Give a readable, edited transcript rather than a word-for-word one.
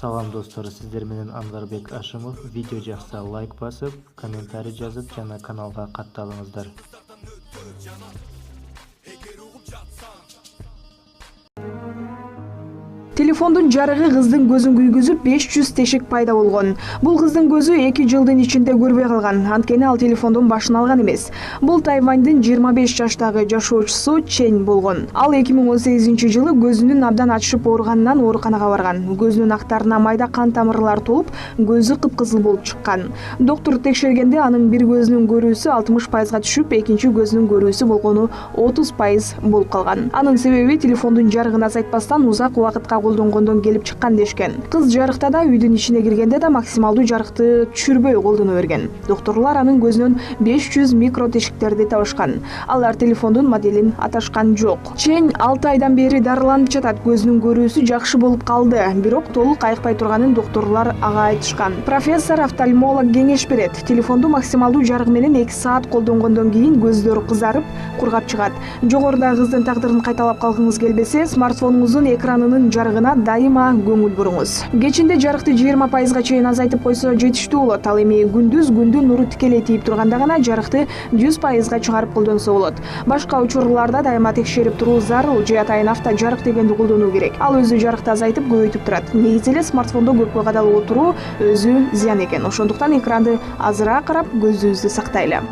Салам достор, сиздер менен Анварбек Ашимов. Видео жакса лайк басып, комментарий жазып, жана каналга катталыңыздар. Телефондун жарыгы кыздын көзүн күйгүзүп 500 тешик пайда болгон. Бул кыздын көзү 2 жылдын ичинде көрбөй калган. Анткени ал телефондун башын алган эмес. Бул Тайвандын 25 жаштагы жашоочусу Чен болгон. Ал 2018-жылы көзүнүн абдан ачышып ооруганынан ооруканага барган. Көзүнүн актарына майда кан тамырлар толуп, көзү кыпкызыл болуп чыккан. Доктор текшергенде анын бир көзүнүн көрүүсү 60%га түшүп, экинчи көзүнүн көрүүсү болгону 30% болуп калган. Анын себеби телефондун жарыгын азайтпастан узак убакытка колдонгондон келип чыккан дешкен. Кыз жарыкта да, үйдүн ичине киргенде да максималдуу жарыкты түшүрбөй колдоно берген. Докторлор анын көзүнөн 500 микро тешиктерди табышкан. Алар телефондун моделин аташкан жок. Чен 6 айдан бери дарыланып жатат. Көзүнүн көрүүсү жакшы болуп калды, бирок толук айыкпай турганын докторлор ага айтышкан. Профессор офтальмолог кеңеш берет. Телефонду максималдуу жарык менен 2 саат колдонгондон кийин көздөр кызарып, кургап чыгат. Жогоруда кыздын тагдырын кайталап калгыңыз келбесе, смартфонуңуздун экранынын жарыгына дайыма көңүл буруңуз. Кечинде жарыкты 20%га чейин азайтып койсо жетиштүү болот. Ал эми күндүн нуру тикелей тийип турганда гана жарыкты 100%га чыгарып колдонсо болот. Башка учурларда дайыма текшерип туруу зарыл. Же атайын авто жарык дегенди колдонуу керек. Ал өзү жарыкты азайтып көбөйтүп турат. Негизи эле смартфондо көпкө кадалып отуруу өзү зыян экен. Ошондуктан экранды азыраак карап, көзүбүздү сактайлы.